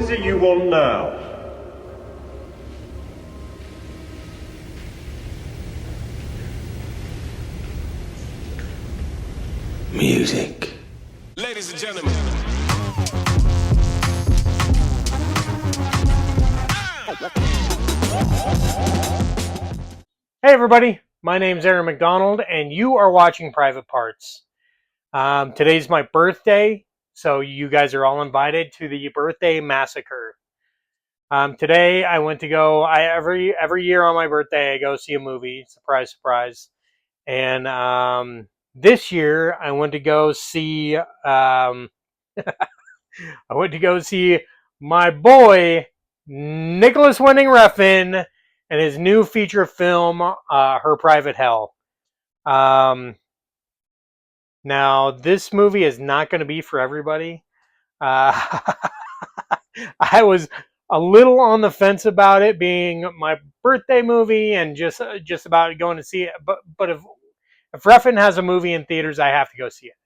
What is it you want now? Music. Ladies and gentlemen. Hey everybody, my name's Aaron McDonald and you are watching Private Parts. Today's my birthday, so you guys are all invited to the birthday massacre. Today I went to go, every year on my birthday I go see a movie, surprise, surprise. And this year I went to go see, my boy, Nicholas Winding Refn, and his new feature film, Her Private Hell. Now, this movie is not going to be for everybody. I was a little on the fence about it being my birthday movie and just about going to see it. But if Refn has a movie in theaters, I have to go see it.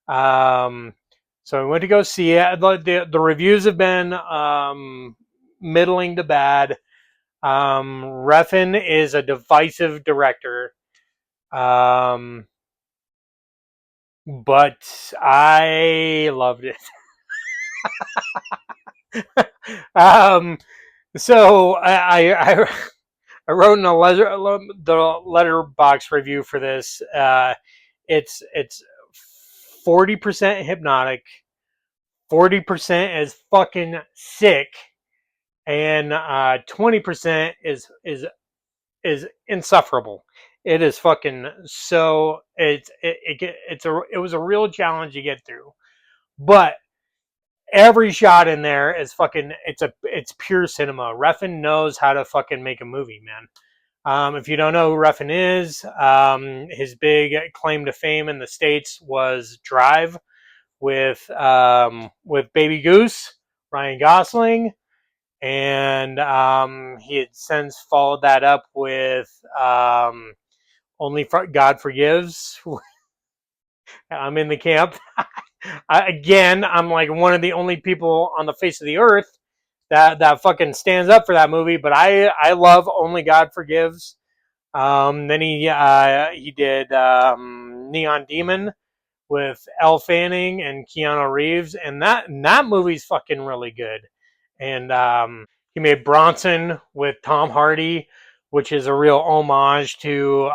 So I went to go see it. The reviews have been middling to bad. Refn is a divisive director. But I loved it. So I wrote in the letterbox review for this. It's 40% hypnotic, 40% is fucking sick, and 20% is insufferable. It is fucking so it was a real challenge to get through, but every shot in there is fucking it's pure cinema. Refn knows how to fucking make a movie, man. If you don't know who Refn is, his big claim to fame in the States was Drive with Baby Goose, Ryan Gosling, and he had since followed that up with Only God Forgives. I'm in the camp. I'm like one of the only people on the face of the earth that fucking stands up for that movie. But I love Only God Forgives. Then he did Neon Demon with Elle Fanning and Keanu Reeves, and that movie's fucking really good. And he made Bronson with Tom Hardy, which is a real homage to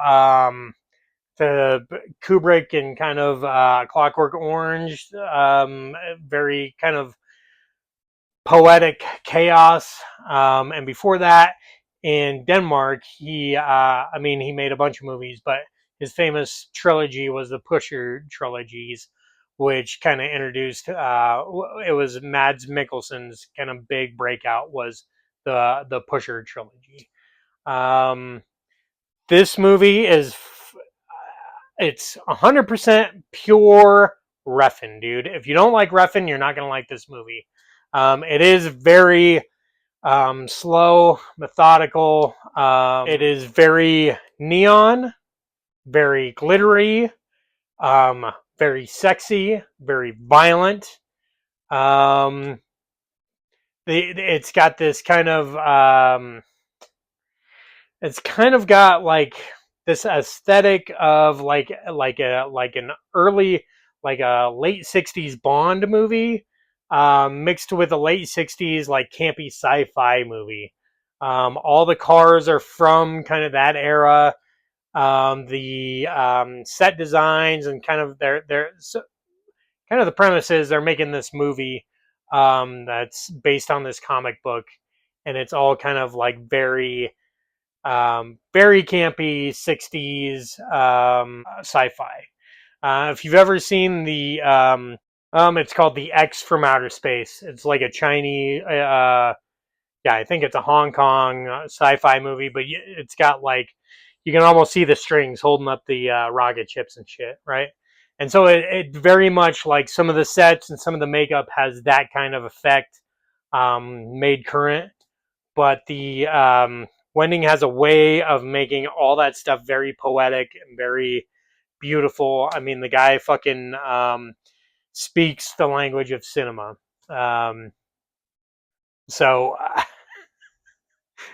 Kubrick and kind of Clockwork Orange, very kind of poetic chaos. And before that, in Denmark, he made a bunch of movies, but his famous trilogy was the Pusher trilogies, which kind of introduced. It was Mads Mikkelsen's kind of big breakout was the Pusher trilogy. This movie is it's 100% pure Refn, dude. If you don't like Refn, you're not gonna like this movie. It is very slow, methodical. It is very neon, very glittery, very sexy, very violent. It's got this kind of it's kind of got like this aesthetic of like an early, like a late 60s Bond movie, mixed with a late 60s like campy sci-fi movie. All the cars are from kind of that era. The set designs and kind of kind of the premises, they're making this movie that's based on this comic book, and it's all kind of like very campy 60s sci-fi. If you've ever seen it's called The X from Outer Space. It's like a Chinese, I think it's a Hong Kong sci-fi movie, but it's got like, you can almost see the strings holding up the rocket ships and shit, right? And so it very much like some of the sets and some of the makeup has that kind of effect made current, but the Wending has a way of making all that stuff very poetic and very beautiful. I mean, the guy fucking speaks the language of cinema. So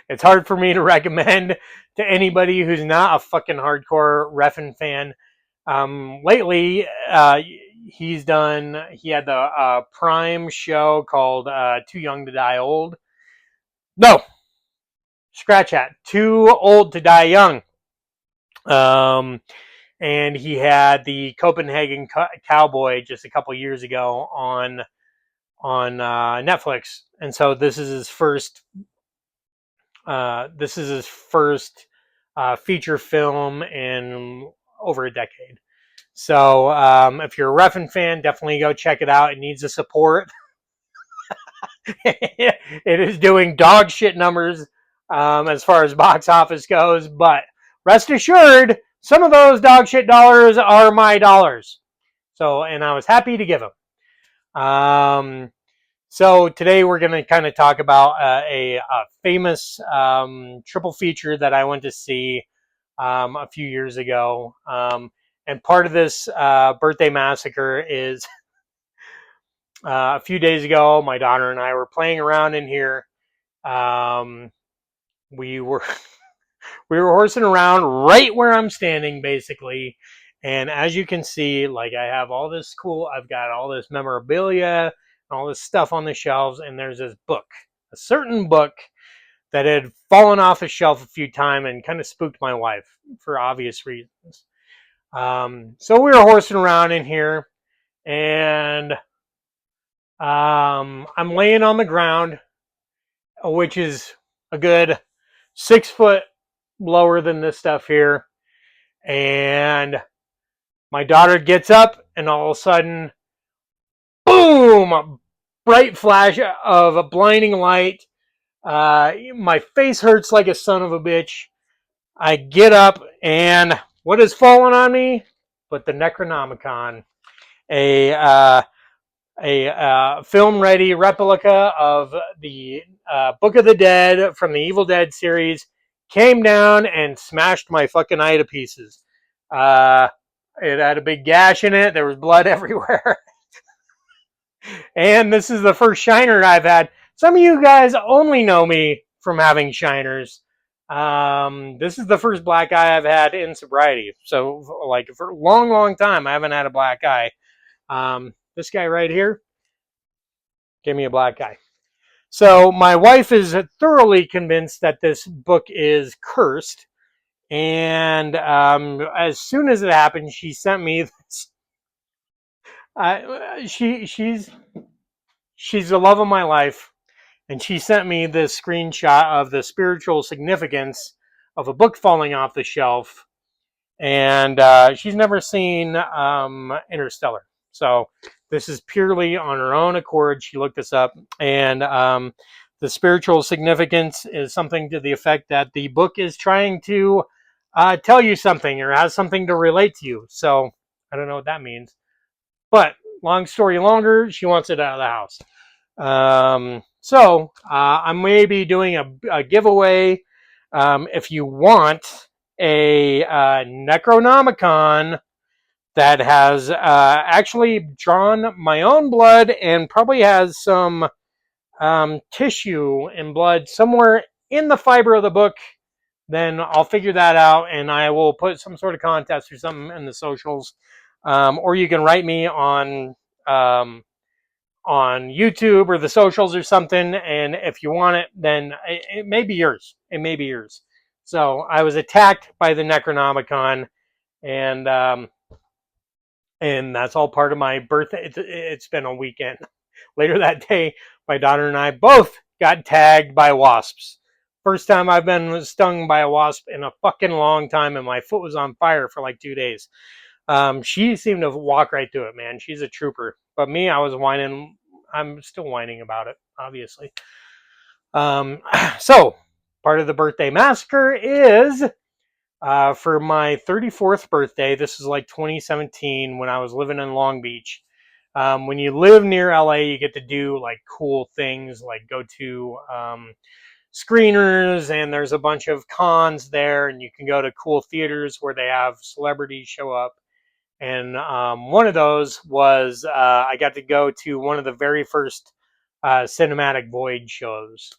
it's hard for me to recommend to anybody who's not a fucking hardcore Refn fan. Lately, he had the Prime show called Too Young to Die Old. No, scratch that. Too Old to Die Young. Um, and he had the Copenhagen Cowboy just a couple years ago on Netflix, and so this is his first feature film in over a decade. So if you're a Refn fan, definitely go check it out. It needs the support. It is doing dog shit numbers as far as box office goes, but rest assured, some of those dog shit dollars are my dollars. So, and I was happy to give them. So today we're going to kind of talk about a famous triple feature that I went to see a few years ago. And part of this birthday massacre is a few days ago, my daughter and I were playing around in here. Um, we were we were horsing around right where I'm standing, basically. And as you can see, like I've got all this memorabilia, all this stuff on the shelves, and there's this book, a certain book that had fallen off the shelf a few times and kind of spooked my wife for obvious reasons. So we were horsing around in here, and I'm laying on the ground, which is a good 6 foot lower than this stuff here. And my daughter gets up, and all of a sudden, boom! A bright flash of a blinding light. My face hurts like a son of a bitch. I get up, and what has fallen on me? But the Necronomicon, a film-ready replica of the Book of the Dead from the Evil Dead series, came down and smashed my fucking eye to pieces. It had a big gash in it. There was blood everywhere. And this is the first shiner I've had. Some of you guys only know me from having shiners. This is the first black eye I've had in sobriety. So, like, for a long, long time, I haven't had a black eye. This guy right here gave me a black eye. So, my wife is thoroughly convinced that this book is cursed. And as soon as it happened, she sent me this. She's the love of my life, and she sent me this screenshot of the spiritual significance of a book falling off the shelf. And she's never seen Interstellar, so this is purely on her own accord. She looked this up, and the spiritual significance is something to the effect that the book is trying to tell you something or has something to relate to you. So I don't know what that means, but long story longer, she wants it out of the house. So I may be doing a giveaway. If you want a Necronomicon that has actually drawn my own blood and probably has some tissue and blood somewhere in the fiber of the book, then I'll figure that out, and I will put some sort of contest or something in the socials. Or you can write me on YouTube or the socials or something, and if you want it, then it may be yours. It may be yours. So I was attacked by the Necronomicon, and that's all part of my birthday. It's been a weekend. Later that day, my daughter and I both got tagged by wasps. First time I've been stung by a wasp in a fucking long time, and my foot was on fire for like 2 days. She seemed to walk right through it, man. She's a trooper. But me, I was whining. I'm still whining about it, obviously. So, part of the birthday massacre is for my 34th birthday. This is like 2017 when I was living in Long Beach. When you live near LA, you get to do like cool things, like go to screeners, and there's a bunch of cons there, and you can go to cool theaters where they have celebrities show up. And one of those was I got to go to one of the very first Cinematic Void shows.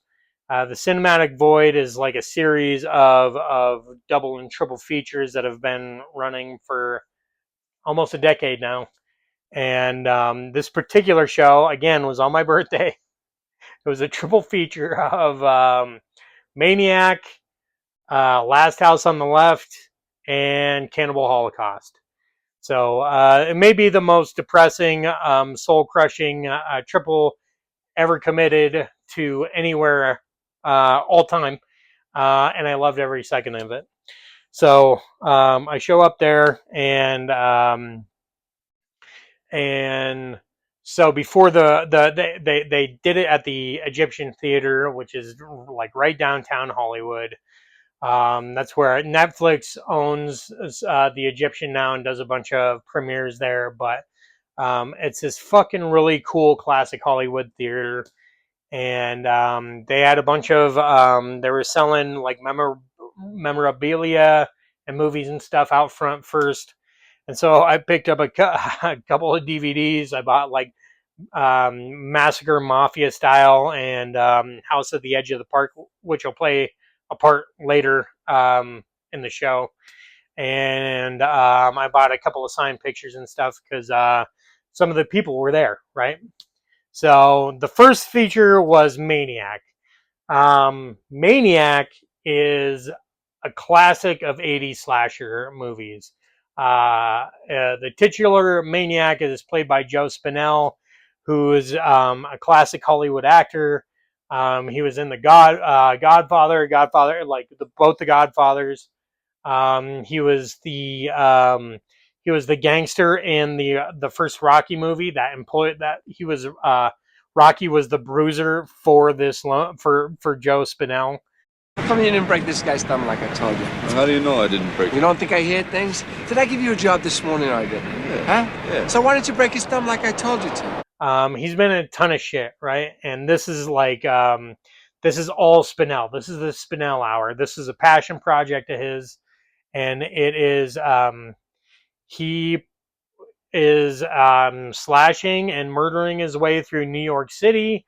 The Cinematic Void is like a series of double and triple features that have been running for almost a decade now. And this particular show, again, was on my birthday. It was a triple feature of Maniac, Last House on the Left, and Cannibal Holocaust. So it may be the most depressing, soul-crushing triple ever committed to anywhere all time, and I loved every second of it. So I show up there, and so before they did it at the Egyptian Theater, which is like right downtown Hollywood. That's where Netflix owns the Egyptian now and does a bunch of premieres there. But it's this fucking really cool classic Hollywood theater, and they had a bunch of they were selling like memorabilia and movies and stuff out front first. And so I picked up a couple of DVDs. I bought like Massacre Mafia style and House at the Edge of the Park, which will play a part later in the show. And I bought a couple of signed pictures and stuff because some of the people were there, right? So the first feature was Maniac. Maniac is a classic of 80s slasher movies. The titular Maniac is played by Joe Spinell, who is a classic Hollywood actor. He was in the Godfather, like both the Godfathers. He was the gangster in the first Rocky movie that employed that he was. Rocky was the bruiser for this for Joe Spinell. How come you didn't break this guy's thumb like I told you? Well, how do you know I didn't break You don't think I hear things? Did I give you a job this morning or I didn't? Yeah. Huh? Yeah. So why didn't you break his thumb like I told you to? He's been in a ton of shit, right? And this is like this is all Spinell. This is the Spinell hour. This is a passion project of his, and it is he is slashing and murdering his way through New York City.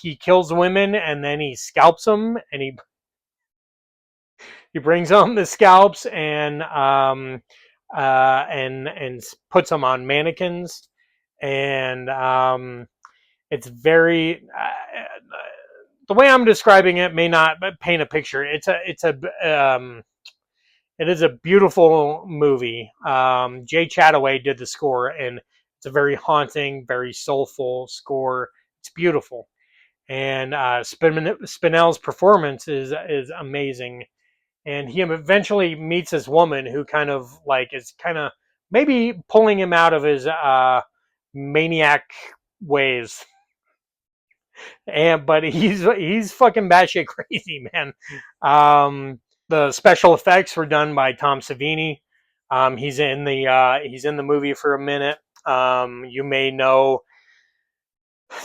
He kills women and then he scalps them, and he brings home the scalps and puts them on mannequins, and it's very the way I'm describing it may not paint a picture. It is a beautiful movie. Jay Chataway did the score, and it's a very haunting, very soulful score. It's beautiful, and Spinell's performance is amazing. And he eventually meets this woman who kind of like is kind of maybe pulling him out of his maniac ways. But he's fucking batshit crazy, man. The special effects were done by Tom Savini. He's in the movie for a minute. You may know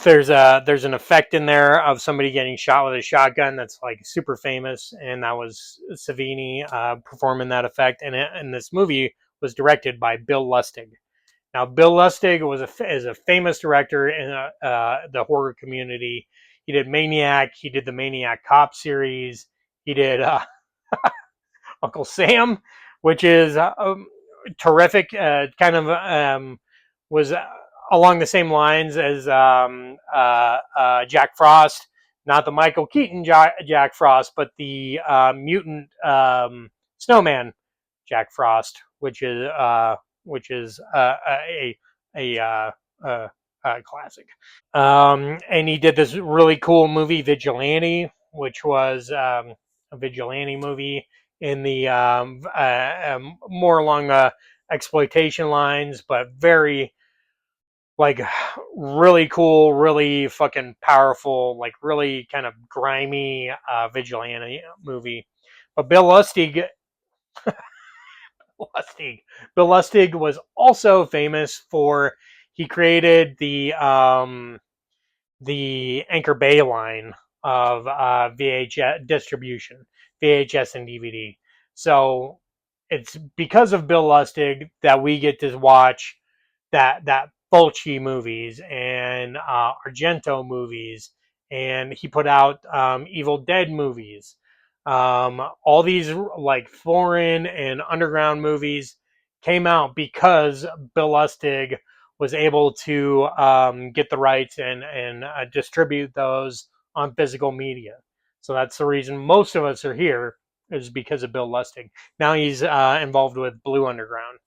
there's an effect in there of somebody getting shot with a shotgun that's like super famous, and that was Savini performing that effect. And this movie was directed by Bill Lustig. Now, Bill Lustig is a famous director in the horror community. He did Maniac. He did the Maniac Cop series. He did Uncle Sam, which is terrific. Kind of was along the same lines as Jack Frost, not the Michael Keaton Jack Frost, but the mutant snowman Jack Frost, which is a classic. And he did this really cool movie, Vigilante, which was a vigilante movie in the more along the exploitation lines, but very like really cool, really fucking powerful, like really kind of grimy vigilante movie. But Lustig. Bill Lustig was also famous for he created the Anchor Bay line of VHS distribution, VHS and DVD. So it's because of Bill Lustig that we get to watch that Fulci movies and Argento movies, and he put out Evil Dead movies. All these like foreign and underground movies came out because Bill Lustig was able to get the rights and distribute those on physical media. So that's the reason most of us are here, is because of Bill Lustig. Now he's involved with Blue Underground.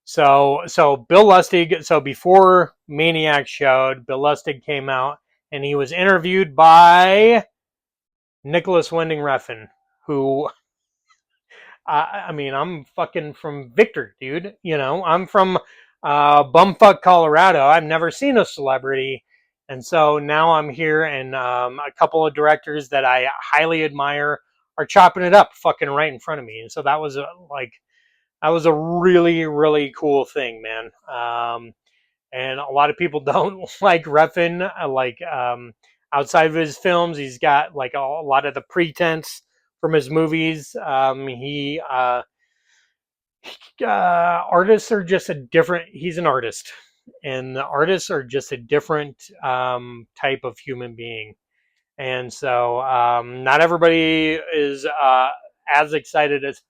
So Bill Lustig. So before Maniac showed, Bill Lustig came out and he was interviewed by Nicholas Winding Refn, who I mean, I'm fucking from Victor, dude. You know, I'm from bumfuck Colorado. I've never seen a celebrity, and so now I'm here, and a couple of directors that I highly admire are chopping it up, fucking right in front of me. And so that was that was a really, really cool thing, man. And a lot of people don't like Refn. Outside of his films, he's got like a lot of the pretense from his movies. Artists are just a different. He's an artist, and the artists are just a different type of human being. And so, not everybody is as excited as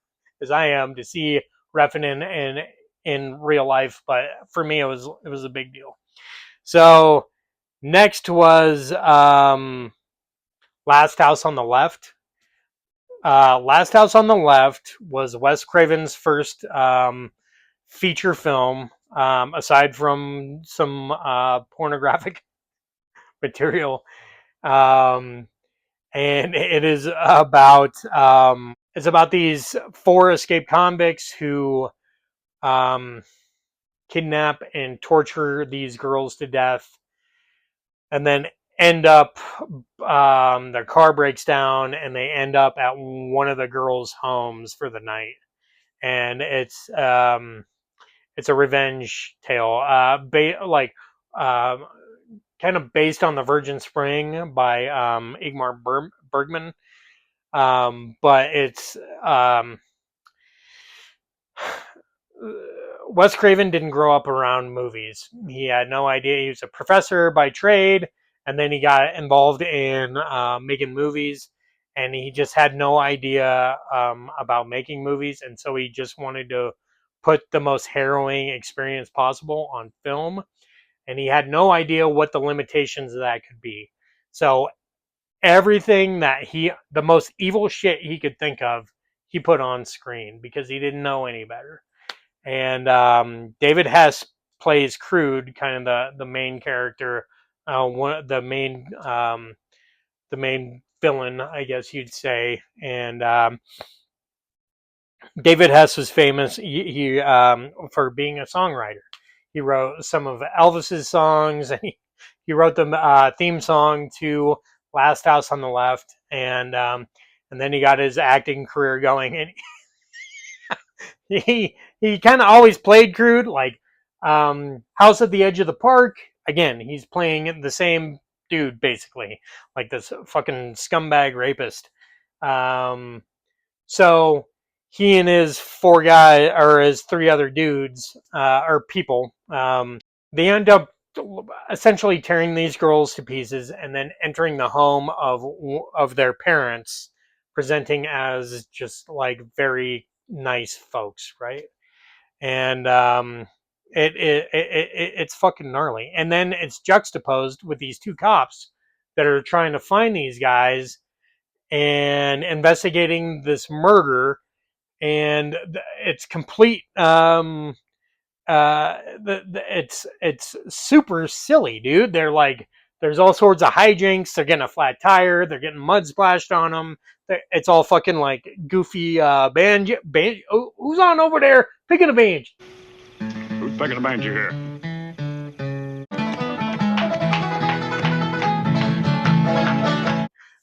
I am to see Refn in real life, but for me, it was a big deal. So next was Last House on the Left. Last House on the Left was Wes Craven's first feature film, aside from some pornographic material. And it is about these four escaped convicts who um, kidnap and torture these girls to death, and then end up their car breaks down, and they end up at one of the girls' homes for the night, and it's a revenge tale, kind of based on The Virgin Spring by Ingmar Bergman. But it's Wes Craven didn't grow up around movies. He had no idea. He was a professor by trade, and then he got involved in making movies, and he just had no idea about making movies, and so he just wanted to put the most harrowing experience possible on film, and he had no idea what the limitations of that could be. So everything the most evil shit he could think of, he put on screen because he didn't know any better. And David Hess plays Crude, kind of the main character, one the main villain, I guess you'd say. And David Hess was famous for being a songwriter. He wrote some of Elvis's songs, and he wrote the theme song to Last House on the Left, and then he got his acting career going. And he kind of always played Crude, like House at the Edge of the Park. Again, he's playing the same dude basically, like this fucking scumbag rapist. So he and his his three other dudes or people, they end up essentially tearing these girls to pieces and then entering the home of their parents, presenting as just like very nice folks, right? And it's fucking gnarly. And then it's juxtaposed with these two cops that are trying to find these guys and investigating this murder, and it's complete. It's super silly, dude. They're like, there's all sorts of hijinks. They're getting a flat tire. They're getting mud splashed on them. It's all fucking like goofy banjo. Oh, who's on over there picking a banjo? Who's picking a banjo here?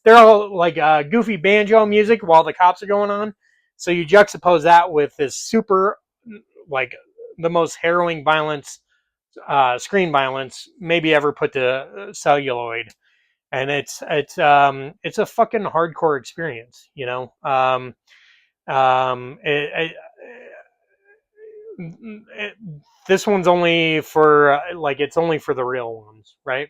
They're all like goofy banjo music while the cops are going on. So you juxtapose that with this super, like, the most harrowing violence, screen violence maybe ever put to celluloid, and it's a fucking hardcore experience, you know. this one's only for like it's only for the real ones, right?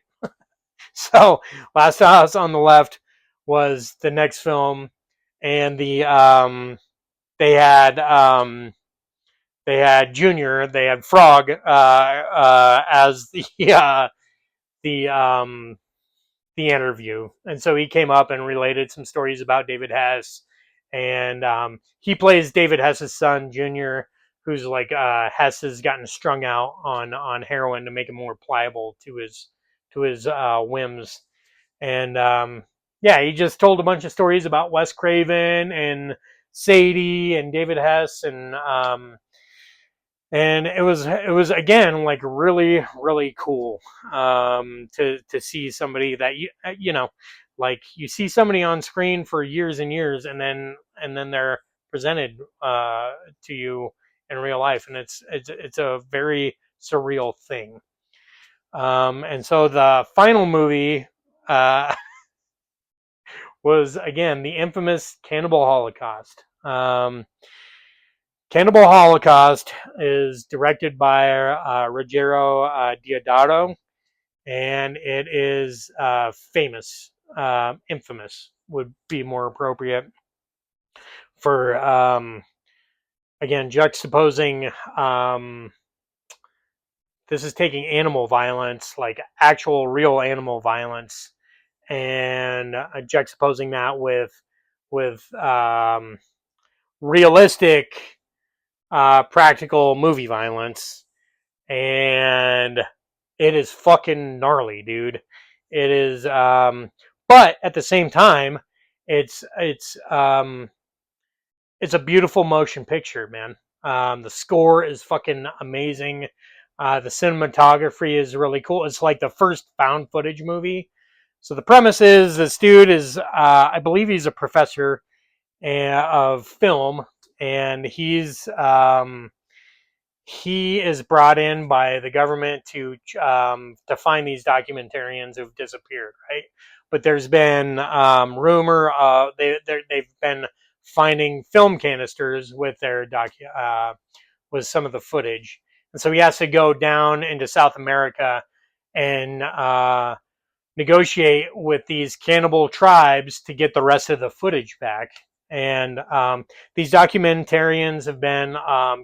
So Last House on the Left was the next film, and they had um, they had Junior, they had Frog as the the interview, and so he came up and related some stories about David Hess, and he plays David Hess's son, Junior, who's like Hess has gotten strung out on heroin to make him more pliable to his whims, and yeah, he just told a bunch of stories about Wes Craven and Sadie and David Hess, and it was again like really cool to see somebody that you know, like you see somebody on screen for years and years, and then they're presented to you in real life, and it's a very surreal thing. And so the final movie was again the infamous Cannibal Holocaust. Cannibal Holocaust is directed by Rogero Diodato, and it is famous, infamous would be more appropriate for again juxtaposing. This is taking animal violence, like actual real animal violence, and juxtaposing that with realistic, practical movie violence, and it is fucking gnarly, dude. It is, but at the same time, it's it's um, it's a beautiful motion picture, man. The score is fucking amazing. The cinematography is really cool. It's like the first found footage movie. So the premise is this dude is, I believe he's a professor of film, and he is brought in by the government to find these documentarians who've disappeared, right? But there's been rumor of they've been finding film canisters with their with some of the footage, and so he has to go down into South America and negotiate with these cannibal tribes to get the rest of the footage back. And these documentarians have been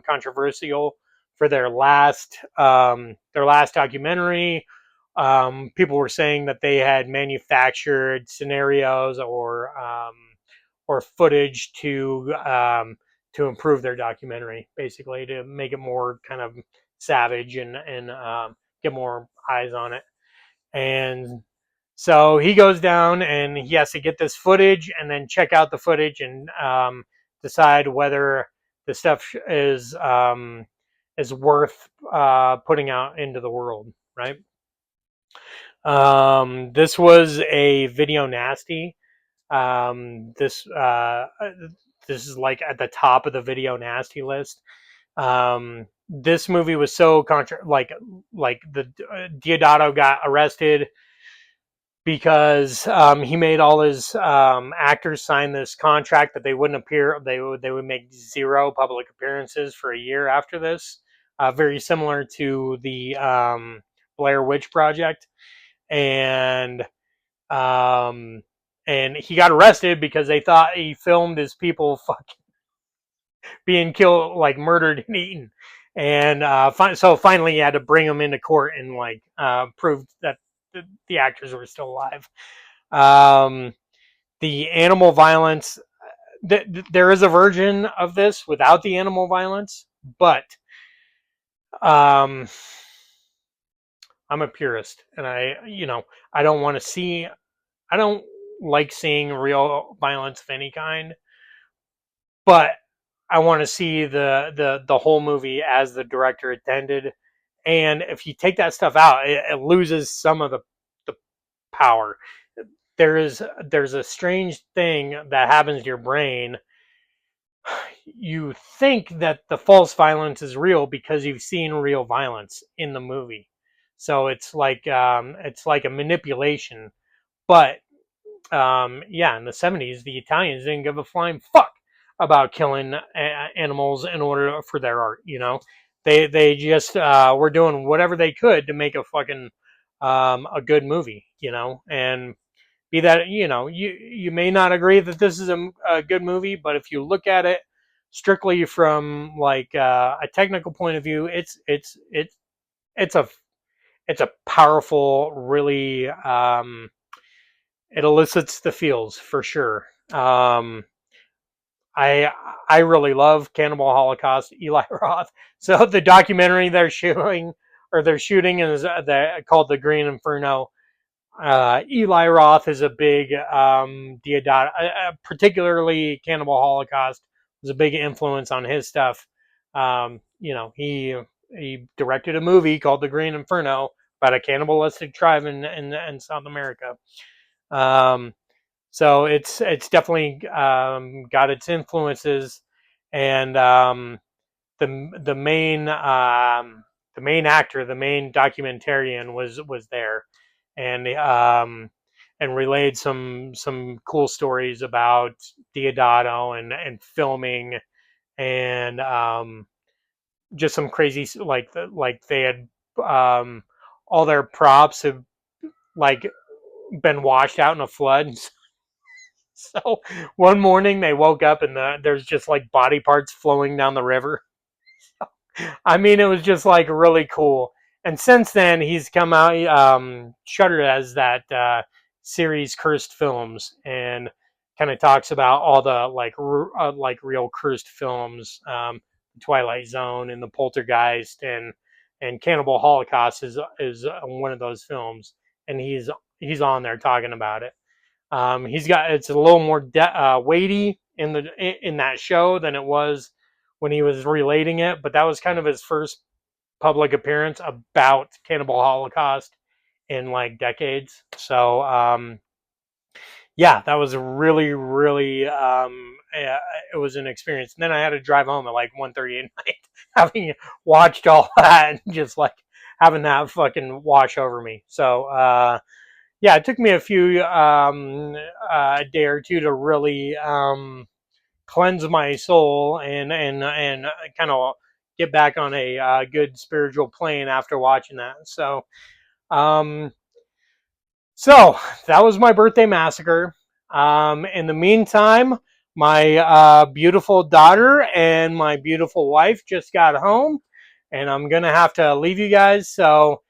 controversial for their last documentary. People were saying that they had manufactured scenarios or footage to improve their documentary, basically to make it more kind of savage and get more eyes on it. And so he goes down and he has to get this footage and then check out the footage and decide whether the stuff is worth putting out into the world, right? This was a video nasty. Um, this uh, this is like at the top of the video nasty list. This movie was so like the Diodato got arrested because he made all his actors sign this contract that they wouldn't appear. They would make zero public appearances for a year after this. Very similar to the Blair Witch Project, and um, and he got arrested because they thought he filmed his people fucking being killed, like murdered and eaten. And so finally, he had to bring him into court and like prove that the actors were still alive. Um, the animal violence, there is a version of this without the animal violence, but um, I'm a purist, and I don't want to see. I don't like seeing real violence of any kind, but I want to see the whole movie as the director intended. And if you take that stuff out, it loses some of the power. There's a strange thing that happens to your brain. You think that the false violence is real because you've seen real violence in the movie, so it's like a manipulation. But yeah, in the '70s, the Italians didn't give a flying fuck about killing animals in order for their art. they just were doing whatever they could to make a fucking a good movie, and be that, you may not agree that this is a good movie, but if you look at it strictly from like a technical point of view, it's a it's a powerful, really it elicits the feels for sure. I I really love Cannibal Holocaust, Eli Roth. So the documentary they're shooting is called The Green Inferno. Eli Roth is a big Deodato, particularly Cannibal Holocaust was a big influence on his stuff. He directed a movie called The Green Inferno about a cannibalistic tribe in South America. Um, so it's definitely got its influences, and the main actor, the main documentarian was there, and relayed some cool stories about Deodato and filming, and just some crazy, like they had all their props have like been washed out in a flood. So one morning they woke up and there's just like body parts flowing down the river. I mean, it was just like really cool. And since then, he's come out. Shudder has that series, Cursed Films, and kind of talks about all the like real cursed films, Twilight Zone and the Poltergeist, and Cannibal Holocaust is one of those films, and he's on there talking about it. It's a little more weighty in that show than it was when he was relating it, but that was kind of his first public appearance about Cannibal Holocaust in like decades. So yeah, that was really, really it was an experience. And then I had to drive home at like 1:30 at night, having watched all that and just like having that fucking wash over me. So yeah, it took me a day or two to really cleanse my soul and kind of get back on a good spiritual plane after watching that. Um, so that was my birthday massacre. In the meantime, my beautiful daughter and my beautiful wife just got home, and I'm gonna have to leave you guys. So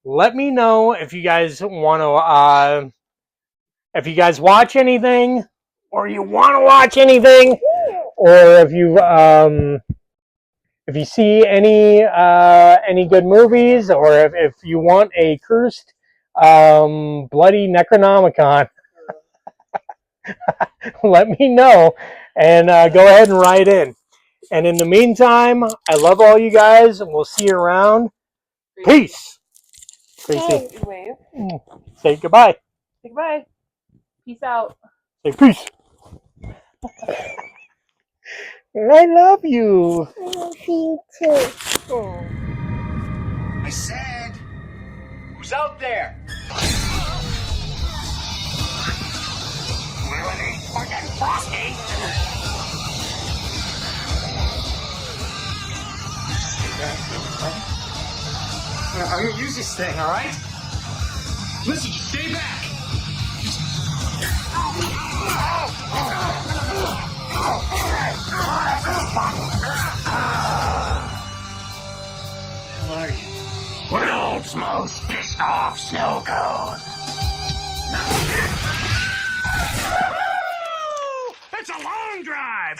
let me know if you guys want to, if you guys watch anything, or you want to watch anything, or if you see any good movies, or if you want a cursed bloody Necronomicon, let me know, and go ahead and write in. And in the meantime, I love all you guys, and we'll see you around. Peace. Tracy, Wave. say goodbye. Say goodbye. Peace out. Say peace. I love you. I love you too. Oh. I said, who's out there? Really fucking frosty. I'm gonna use this thing, all right? Listen, stay back. Who are you? World's most pissed off snow cone. It's a long drive.